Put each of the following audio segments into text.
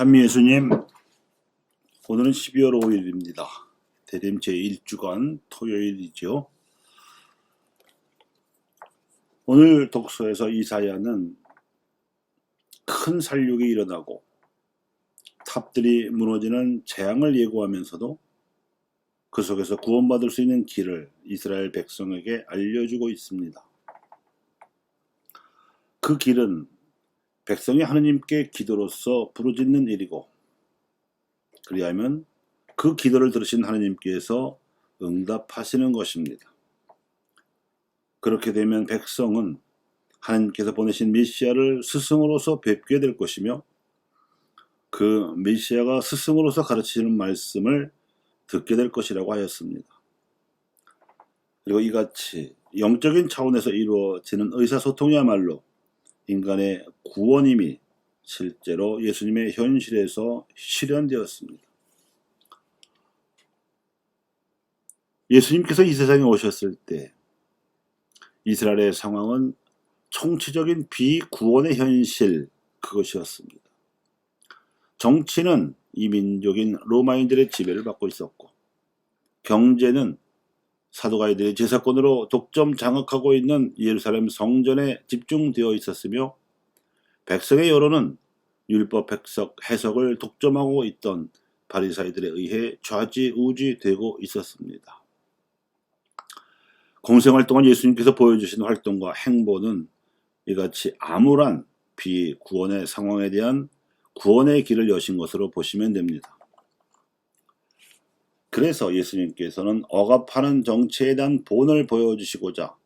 참 예수님, 오늘은 12월 5일입니다. 대림 제1주간 토요일이죠. 오늘 독서에서 이사야는 큰 살육이 일어나고 탑들이 무너지는 재앙을 예고하면서도 그 속에서 구원받을 수 있는 길을 이스라엘 백성에게 알려주고 있습니다. 그 길은 백성이 하느님께 기도로서 부르짖는 일이고, 그리하면 그 기도를 들으신 하느님께서 응답하시는 것입니다. 그렇게 되면 백성은 하나님께서 보내신 메시아를 스승으로서 뵙게 될 것이며, 그 메시아가 스승으로서 가르치시는 말씀을 듣게 될 것이라고 하였습니다. 그리고 이같이 영적인 차원에서 이루어지는 의사소통이야말로 인간의 구원임이 실제로 예수님의 현실에서 실현되었습니다. 예수님께서 이 세상에 오셨을 때 이스라엘의 상황은 총체적인 비구원의 현실, 그것이었습니다. 정치는 이민족인 로마인들의 지배를 받고 있었고, 경제는 사두가이들의 제사권으로 독점 장악하고 있는 예루살렘 성전에 집중되어 있었으며, 백성의 여론은 율법 해석을 독점하고 있던 바리사이들에 의해 좌지우지되고 있었습니다. 공생활 동안 예수님께서 보여주신 활동과 행보는 이같이 암울한 비구원의 상황에 대한 구원의 길을 여신 것으로 보시면 됩니다. 그래서 예수님께서는 억압하는 정치에 대한 본을 보여주시고자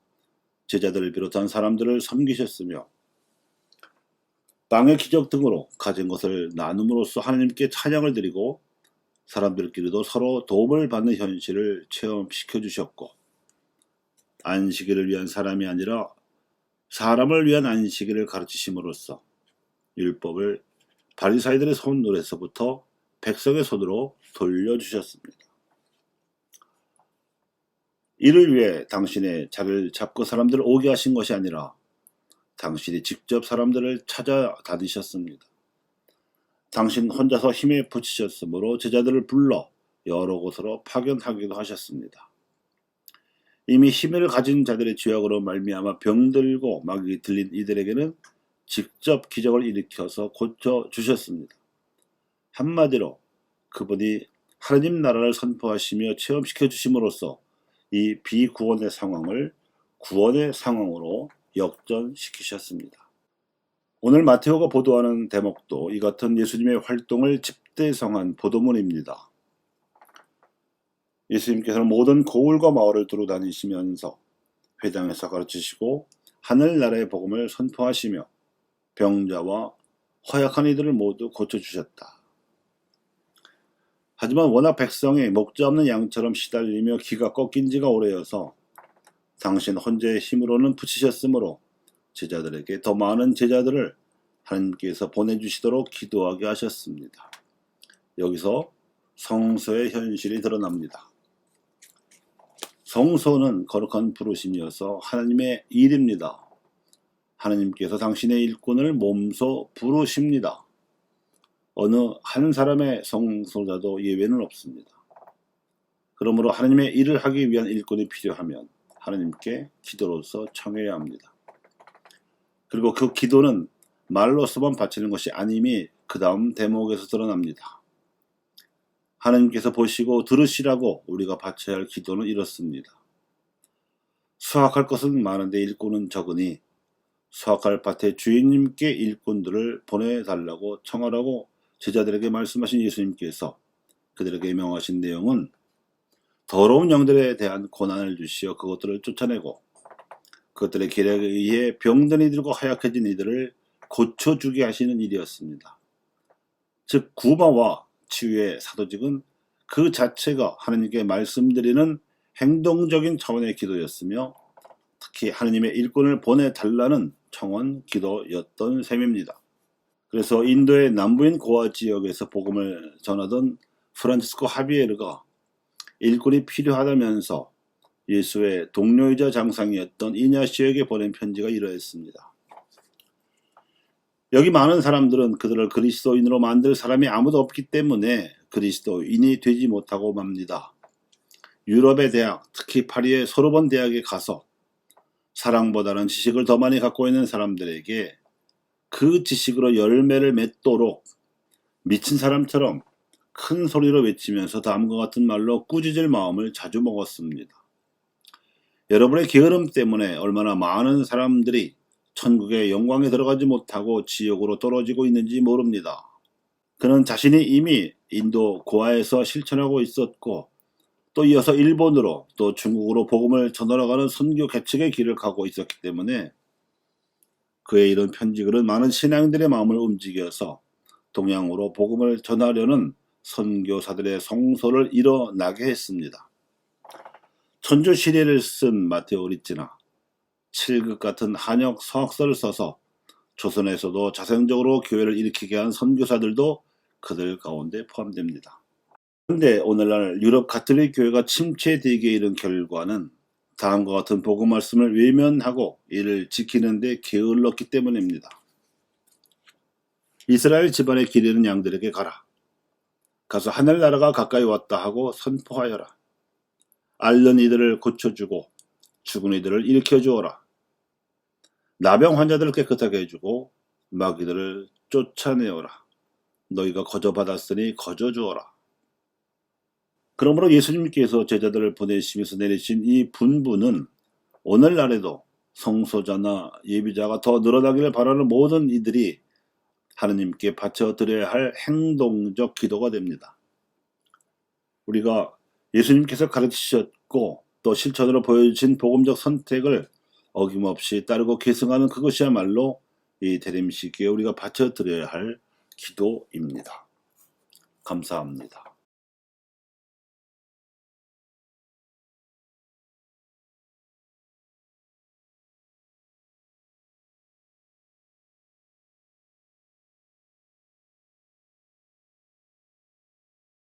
제자들을 비롯한 사람들을 섬기셨으며, 빵의 기적 등으로 가진 것을 나눔으로써 하나님께 찬양을 드리고 사람들끼리도 서로 도움을 받는 현실을 체험시켜 주셨고, 안식일을 위한 사람이 아니라 사람을 위한 안식일을 가르치심으로써 율법을 바리사이들의 손으로서부터 백성의 손으로 돌려주셨습니다. 이를 위해 당신의 자리를 잡고 사람들을 오게 하신 것이 아니라 당신이 직접 사람들을 찾아다니셨습니다. 당신 혼자서 힘에 부치셨으므로 제자들을 불러 여러 곳으로 파견하기도 하셨습니다. 이미 힘을 가진 자들의 죄악으로 말미암아 병들고 마귀 들린 이들에게는 직접 기적을 일으켜서 고쳐주셨습니다. 한마디로 그분이 하느님 나라를 선포하시며 체험시켜 주심으로써 이 비구원의 상황을 구원의 상황으로 역전시키셨습니다. 오늘 마테오가 보도하는 대목도 이 같은 예수님의 활동을 집대성한 보도문입니다. 예수님께서는 모든 고을과 마을을 두루 다니시면서 회당에서 가르치시고 하늘나라의 복음을 선포하시며 병자와 허약한 이들을 모두 고쳐주셨다. 하지만 워낙 백성이 목자 없는 양처럼 시달리며 기가 꺾인 지가 오래여서 당신 혼자의 힘으로는 붙이셨으므로 제자들에게 더 많은 제자들을 하나님께서 보내주시도록 기도하게 하셨습니다. 여기서 성소의 현실이 드러납니다. 성소는 거룩한 부르심이어서 하나님의 일입니다. 하나님께서 당신의 일꾼을 몸소 부르십니다. 어느 한 사람의 성소자도 예외는 없습니다. 그러므로 하나님의 일을 하기 위한 일꾼이 필요하면 하나님께 기도로서 청해야 합니다. 그리고 그 기도는 말로서만 바치는 것이 아님이 그 다음 대목에서 드러납니다. 하나님께서 보시고 들으시라고 우리가 바쳐야 할 기도는 이렇습니다. 수확할 것은 많은데 일꾼은 적으니 수확할 밭의 주인님께 일꾼들을 보내달라고 청하라고 제자들에게 말씀하신 예수님께서 그들에게 명하신 내용은 더러운 영들에 대한 고난을 주시어 그것들을 쫓아내고 그것들의 계략에 의해 병든 이들과 하약해진 이들을 고쳐주게 하시는 일이었습니다. 즉 구마와 치유의 사도직은 그 자체가 하나님께 말씀드리는 행동적인 차원의 기도였으며, 특히 하나님의 일꾼을 보내달라는 청원 기도였던 셈입니다. 그래서 인도의 남부인 고아 지역에서 복음을 전하던 프란치스코 하비에르가 일꾼이 필요하다면서 예수의 동료이자 장상이었던 이냐시오에게 보낸 편지가 이러했습니다. 여기 많은 사람들은 그들을 그리스도인으로 만들 사람이 아무도 없기 때문에 그리스도인이 되지 못하고 맙니다. 유럽의 대학, 특히 파리의 소르본 대학에 가서 사랑보다는 지식을 더 많이 갖고 있는 사람들에게 그 지식으로 열매를 맺도록 미친 사람처럼 큰 소리로 외치면서 다음과 같은 말로 꾸짖을 마음을 자주 먹었습니다. 여러분의 게으름 때문에 얼마나 많은 사람들이 천국의 영광에 들어가지 못하고 지옥으로 떨어지고 있는지 모릅니다. 그는 자신이 이미 인도 고아에서 실천하고 있었고 또 이어서 일본으로 또 중국으로 복음을 전하러 가는 선교 개척의 길을 가고 있었기 때문에 그의 이런 편지글은 많은 신앙들의 마음을 움직여서 동양으로 복음을 전하려는 선교사들의 성소를 일어나게 했습니다. 천주시리를 쓴 마테오 리찌나, 칠극 같은 한역 서학서를 써서 조선에서도 자생적으로 교회를 일으키게 한 선교사들도 그들 가운데 포함됩니다. 그런데 오늘날 유럽 가톨릭 교회가 침체되기에 이른 결과는 다음과 같은 복음 말씀을 외면하고 이를 지키는 데 게을렀기 때문입니다. 이스라엘 집안에 기르는 양들에게 가라. 가서 하늘나라가 가까이 왔다 하고 선포하여라. 앓는 이들을 고쳐주고 죽은 이들을 일으켜주어라. 나병 환자들을 깨끗하게 해주고 마귀들을 쫓아내어라. 너희가 거저받았으니 거저주어라. 그러므로 예수님께서 제자들을 보내시면서 내리신 이 분부는 오늘날에도 성소자나 예비자가 더 늘어나기를 바라는 모든 이들이 하느님께 바쳐드려야 할 행동적 기도가 됩니다. 우리가 예수님께서 가르치셨고 또 실천으로 보여주신 복음적 선택을 어김없이 따르고 계승하는 그것이야말로 이 대림 시기에 우리가 바쳐드려야 할 기도입니다. 감사합니다.